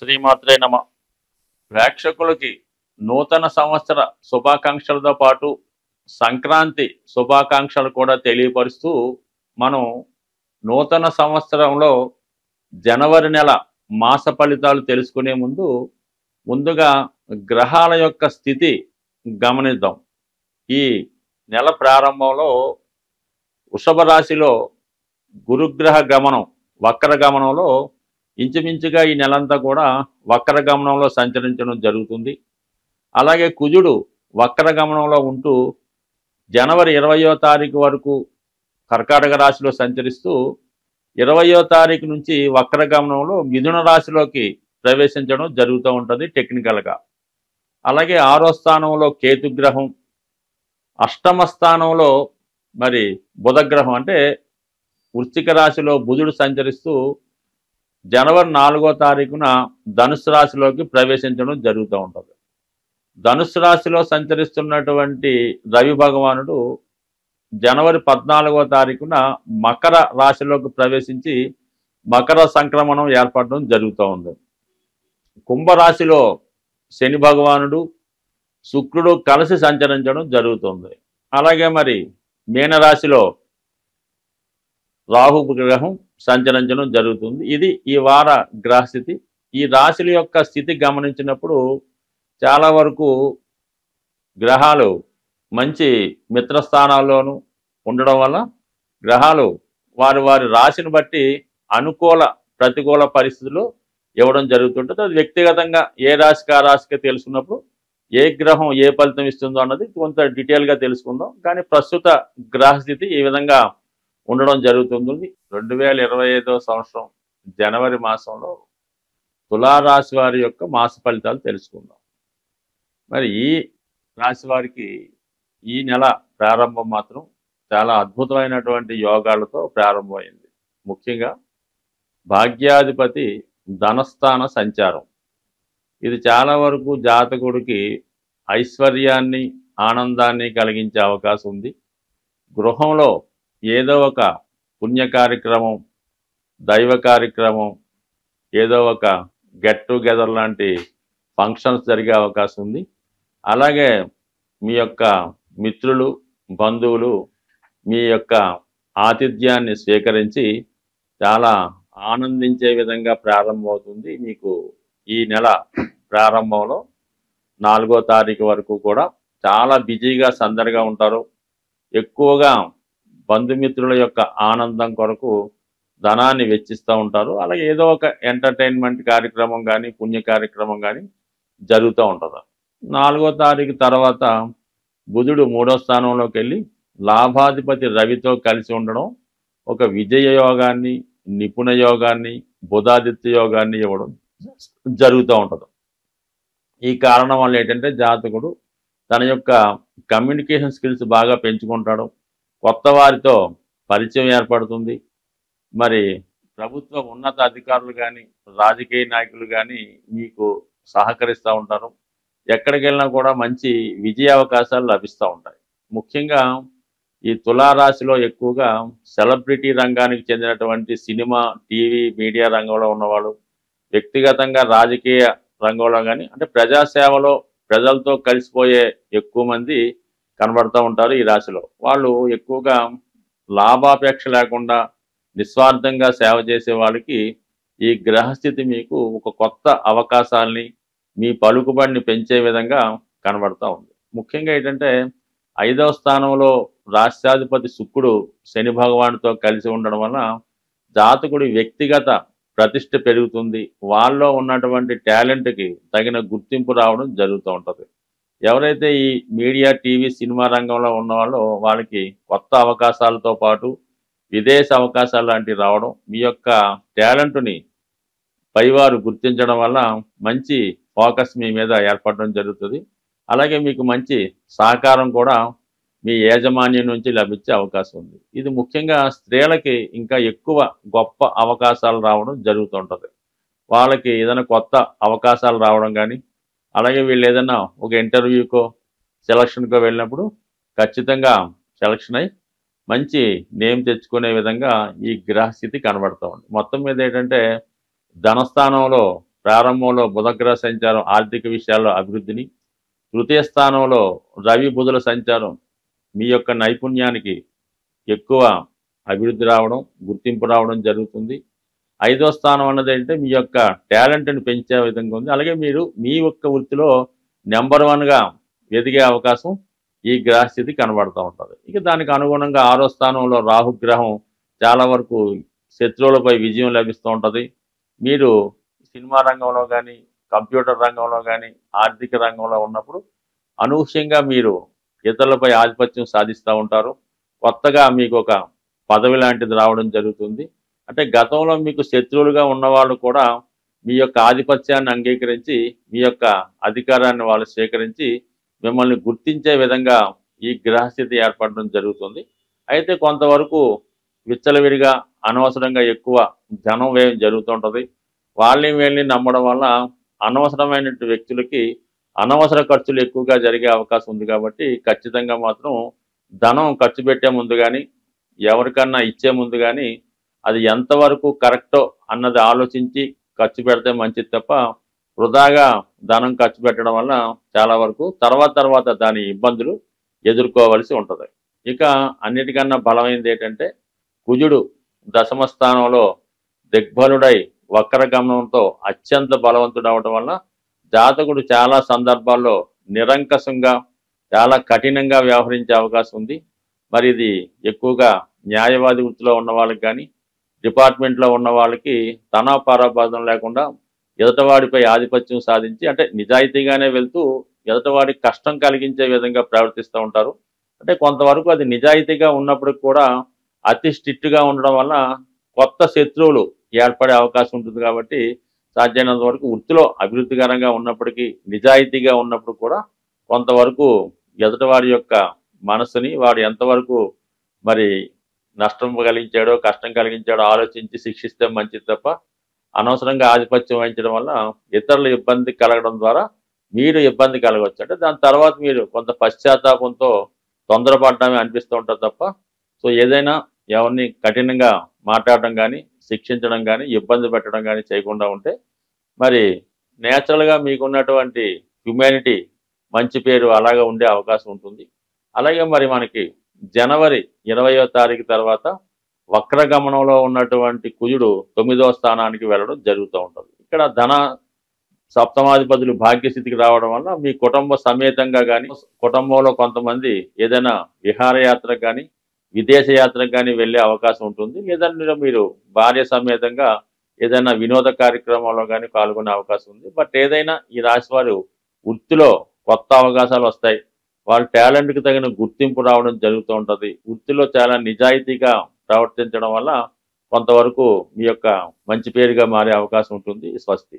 శ్రీమాత్రే నమ. ప్రేక్షకులకి నూతన సంవత్సర శుభాకాంక్షలతో పాటు సంక్రాంతి శుభాకాంక్షలు కూడా తెలియపరుస్తూ మనం నూతన సంవత్సరంలో జనవరి నెల మాస ఫలితాలు తెలుసుకునే ముందుగా గ్రహాల యొక్క స్థితి గమనిద్దాం. ఈ నెల ప్రారంభంలో వృషభ రాశిలో గురుగ్రహ గమనం వక్ర గమనంలో ఇంచుమించుగా ఈ నెలంతా కూడా వక్ర గమనంలో సంచరించడం జరుగుతుంది. అలాగే కుజుడు వక్ర గమనంలో ఉంటూ జనవరి 20వ తారీఖు వరకు కర్కాటక రాశిలో సంచరిస్తూ 20వ తారీఖు నుంచి వక్ర గమనంలో మిథున రాశిలోకి ప్రవేశించడం జరుగుతూ ఉంటుంది టెక్నికల్గా. అలాగే 6వ స్థానంలో కేతుగ్రహం, అష్టమ స్థానంలో మరి బుధగ్రహం అంటే వృశ్చిక రాశిలో బుధుడు సంచరిస్తూ జనవరి 4వ తారీఖున ధనుసు రాశిలోకి ప్రవేశించడం జరుగుతూ ఉంటుంది. ధనుసు రాశిలో సంచరిస్తున్నటువంటి రవి భగవానుడు జనవరి 14వ తారీఖున మకర రాశిలోకి ప్రవేశించి మకర సంక్రమణం ఏర్పడడం జరుగుతూ ఉంది. కుంభరాశిలో శని భగవానుడు శుక్రుడు కలిసి సంచరించడం జరుగుతుంది. అలాగే మరి మీనరాశిలో రాహు గ్రహం సంచరించడం జరుగుతుంది. ఇది ఈ వార గ్రహస్థితి. ఈ రాశుల యొక్క స్థితి గమనించినప్పుడు చాలా వరకు గ్రహాలు మంచి మిత్రస్థానాల్లోనూ ఉండడం వల్ల గ్రహాలు వారి వారి రాశిని బట్టి అనుకూల ప్రతికూల పరిస్థితులు ఇవ్వడం జరుగుతుంటుంది. అది వ్యక్తిగతంగా ఏ రాశికి ఆ రాశికి తెలుసుకున్నప్పుడు ఏ గ్రహం ఏ ఫలితం ఇస్తుందో అన్నది కొంత డీటెయిల్గా తెలుసుకుందాం. కానీ ప్రస్తుత గ్రహస్థితి ఈ విధంగా ఉండడం జరుగుతుంది. 2025వ సంవత్సరం జనవరి మాసంలో తులారాశి వారి యొక్క మాస ఫలితాలు తెలుసుకుందాం. మరి ఈ రాశి వారికి ఈ నెల ప్రారంభం మాత్రం చాలా అద్భుతమైనటువంటి యోగాలతో ప్రారంభమైంది. ముఖ్యంగా భాగ్యాధిపతి ధనస్థాన సంచారం. ఇది చాలా వరకు జాతకుడికి ఐశ్వర్యాన్ని ఆనందాన్ని కలిగించే అవకాశం ఉంది. గృహంలో ఏదో ఒక పుణ్య కార్యక్రమం, దైవ కార్యక్రమం, ఏదో ఒక గెట్ టుగెదర్ లాంటి ఫంక్షన్స్ జరిగే అవకాశం ఉంది. అలాగే మీ యొక్క మిత్రులు బంధువులు మీ యొక్క ఆతిథ్యాన్ని స్వీకరించి చాలా ఆనందించే విధంగా ప్రారంభమవుతుంది. మీకు ఈ నెల ప్రారంభంలో 4వ తారీఖు వరకు కూడా చాలా బిజీగా సందడిగా ఉంటారు. ఎక్కువగా బంధుమిత్రుల యొక్క ఆనందం కొరకు ధనాన్ని వెచ్చిస్తూ ఉంటారు. అలాగే ఏదో ఒక ఎంటర్టైన్మెంట్ కార్యక్రమం కానీ పుణ్య కార్యక్రమం కానీ జరుగుతూ ఉంటుంది. 4వ తారీఖు తర్వాత బుధుడు 3వ స్థానంలోకి వెళ్ళి లాభాధిపతి రవితో కలిసి ఉండడం ఒక విజయ యోగాన్ని, నిపుణ యోగాన్ని, బుధాదిత్య యోగాన్ని ఇవ్వడం జరుగుతూ ఉంటుంది. ఈ కారణం వల్ల ఏంటంటే జాతకుడు తన యొక్క కమ్యూనికేషన్ స్కిల్స్ బాగా పెంచుకుంటాడు. కొత్త వారితో పరిచయం ఏర్పడుతుంది. మరి ప్రభుత్వ ఉన్నత అధికారులు కానీ రాజకీయ నాయకులు కానీ మీకు సహకరిస్తూ ఉంటారు. ఎక్కడికి వెళ్ళినా కూడా మంచి విజయ అవకాశాలు లభిస్తూ ఉంటాయి. ముఖ్యంగా ఈ తులారాశిలో ఎక్కువగా సెలబ్రిటీ రంగానికి చెందినటువంటి సినిమా, టీవీ, మీడియా రంగంలో ఉన్నవాళ్ళు, వ్యక్తిగతంగా రాజకీయ రంగంలో కానీ అంటే ప్రజాసేవలో ప్రజలతో కలిసిపోయే ఎక్కువ మంది కనబడుతూ ఉంటారు. ఈ రాశిలో వాళ్ళు ఎక్కువగా లాభాపేక్ష లేకుండా నిస్వార్థంగా సేవ చేసే వాళ్ళకి ఈ గ్రహస్థితి మీకు ఒక కొత్త అవకాశాలని, మీ పలుకుబడిని పెంచే విధంగా కనబడుతూ ఉంది. ముఖ్యంగా ఏంటంటే 5వ స్థానంలో రాష్ట్రాధిపతి శుక్రుడు శని భగవానుడితో కలిసి ఉండడం వల్ల జాతకుడి వ్యక్తిగత ప్రతిష్ట పెరుగుతుంది. వాళ్ళలో ఉన్నటువంటి టాలెంట్కి తగిన గుర్తింపు రావడం జరుగుతూ ఉంటుంది. ఎవరైతే ఈ మీడియా, టీవీ, సినిమా రంగంలో ఉన్నవాళ్ళో వాళ్ళకి కొత్త అవకాశాలతో పాటు విదేశ అవకాశాలు లాంటివి రావడం, మీ యొక్క టాలెంట్ని పైవారు గుర్తించడం వల్ల మంచి ఫోకస్ మీ మీద ఏర్పడడం జరుగుతుంది. అలాగే మీకు మంచి సహకారం కూడా మీ యాజమాన్యం నుంచి లభించే అవకాశం ఉంది. ఇది ముఖ్యంగా స్త్రీలకి ఇంకా ఎక్కువ గొప్ప అవకాశాలు రావడం జరుగుతుంటుంది. వాళ్ళకి ఏదైనా కొత్త అవకాశాలు రావడం కానీ, అలాగే వీళ్ళు ఏదైనా ఒక ఇంటర్వ్యూకో సెలక్షన్కో వెళ్ళినప్పుడు ఖచ్చితంగా సెలక్షన్ అయ్యి మంచి నేమ్ తెచ్చుకునే విధంగా ఈ గ్రహస్థితి కనబడుతూ ఉంది. మొత్తం మీద ఏంటంటే ధనస్థానంలో ప్రారంభంలో బుధగ్రహ సంచారం ఆర్థిక విషయాల్లో అభివృద్ధిని, తృతీయ స్థానంలో రవి బుధుల సంచారం మీ యొక్క నైపుణ్యానికి ఎక్కువ అభివృద్ధి రావడం, గుర్తింపు రావడం జరుగుతుంది. ఐదో స్థానం అన్నది ఏంటంటే మీ యొక్క టాలెంట్ని పెంచే విధంగా ఉంది. అలాగే మీరు మీ యొక్క వృత్తిలో నెంబర్ వన్గా ఎదిగే అవకాశం ఈ గ్రహస్థితి కనబడుతూ ఉంటుంది. ఇక దానికి అనుగుణంగా ఆరో స్థానంలో రాహుగ్రహం చాలా వరకు శత్రువులపై విజయం లభిస్తూ ఉంటుంది. మీరు సినిమా రంగంలో కానీ, కంప్యూటర్ రంగంలో కానీ, ఆర్థిక రంగంలో ఉన్నప్పుడు అనూహ్యంగా మీరు ఇతరులపై ఆధిపత్యం సాధిస్తూ ఉంటారు. కొత్తగా మీకు ఒక పదవి లాంటిది రావడం జరుగుతుంది. అంటే గతంలో మీకు శత్రువులుగా ఉన్నవాళ్ళు కూడా మీ యొక్క ఆధిపత్యాన్ని అంగీకరించి, మీ యొక్క అధికారాన్ని వాళ్ళు స్వీకరించి మిమ్మల్ని గుర్తించే విధంగా ఈ గ్రహస్థితి ఏర్పడడం జరుగుతుంది. అయితే కొంతవరకు విచ్చలవిడిగా అనవసరంగా ఎక్కువ ధనం వ్యయం జరుగుతుంటుంది. వాళ్ళని వీళ్ళని నమ్మడం వల్ల అనవసరమైన వ్యక్తులకి అనవసర ఖర్చులు ఎక్కువగా జరిగే అవకాశం ఉంది. కాబట్టి ఖచ్చితంగా మాత్రం ధనం ఖర్చు పెట్టే ముందు కానీ, ఎవరికన్నా ఇచ్చే ముందు కానీ అది ఎంతవరకు కరెక్టో అన్నది ఆలోచించి ఖర్చు పెడితే మంచిది తప్ప వృధాగా ధనం ఖర్చు పెట్టడం వల్ల చాలా వరకు తర్వాత దాని ఇబ్బందులు ఎదుర్కోవలసి ఉంటుంది. ఇక అన్నిటికన్నా బలమైనది ఏంటంటే కుజుడు దశమ స్థానంలో దిగ్బలుడై వక్ర గమనంతో అత్యంత బలవంతుడు అవడం వల్ల జాతకుడు చాలా సందర్భాల్లో నిరంకషంగా చాలా కఠినంగా వ్యవహరించే అవకాశం ఉంది. మరి ఇది ఎక్కువగా న్యాయవాది వృత్తిలో ఉన్న వాళ్ళకి కానీ, డిపార్ట్మెంట్లో ఉన్న వాళ్ళకి తనాపారాపాదం లేకుండా ఎదుటవాడిపై ఆధిపత్యం సాధించి, అంటే నిజాయితీగానే వెళ్తూ ఎదుటవాడికి కష్టం కలిగించే విధంగా ప్రవర్తిస్తూ ఉంటారు. అంటే కొంతవరకు అది నిజాయితీగా ఉన్నప్పటికి కూడా అతి స్ట్రిక్ట్గా ఉండడం వల్ల కొత్త శత్రువులు ఏర్పడే అవకాశం ఉంటుంది. కాబట్టి సాధ్యమైనంత వరకు వృత్తిలో అభివృద్ధికరంగా ఉన్నప్పటికీ, నిజాయితీగా ఉన్నప్పుడు కూడా కొంతవరకు ఎదుటివాడి యొక్క మనసుని వాడు ఎంతవరకు మరి నష్టం కలిగించాడో, కష్టం కలిగించాడో ఆలోచించి శిక్షిస్తే మంచిది తప్ప అనవసరంగా ఆధిపత్యం వహించడం వల్ల ఇతరుల ఇబ్బంది కలగడం ద్వారా మీరు ఇబ్బంది కలగవచ్చు. అంటే దాని తర్వాత మీరు కొంత పశ్చాత్తాపంతో తొందరపడటమే అనిపిస్తూ ఉంటుంది తప్ప, సో ఏదైనా ఎవరిని కఠినంగా మాట్లాడడం కానీ, శిక్షించడం కానీ, ఇబ్బంది పెట్టడం కానీ చేయకుండా ఉంటే మరి నేచురల్గా మీకున్నటువంటి హ్యుమానిటీ మంచి పేరు అలాగే ఉండే అవకాశం ఉంటుంది. అలాగే మరి మనకి జనవరి 20వ తారీఖు తర్వాత వక్రగమనంలో ఉన్నటువంటి కుజుడు 9వ స్థానానికి వెళ్ళడం జరుగుతూ ఉంటుంది. ఇక్కడ ధన సప్తమాధిపతులు భాగ్యస్థితికి రావడం వల్ల మీ కుటుంబ సమేతంగా కానీ, కుటుంబంలో కొంతమంది ఏదైనా విహారయాత్రకు కానీ, విదేశ యాత్రకు కానీ వెళ్ళే అవకాశం ఉంటుంది. లేదంటే మీరు భార్య సమేతంగా ఏదైనా వినోద కార్యక్రమంలో కానీ పాల్గొనే అవకాశం ఉంది. బట్ ఏదైనా ఈ రాశి వారు వృత్తిలో కొత్త అవకాశాలు వస్తాయి. వాళ్ళ టాలెంట్కి తగిన గుర్తింపు రావడం జరుగుతూ ఉంటుంది. వృత్తిలో చాలా నిజాయితీగా ప్రవర్తించడం వల్ల కొంతవరకు మీ యొక్క మంచి పేరుగా మారే అవకాశం ఉంటుంది. స్వస్తి.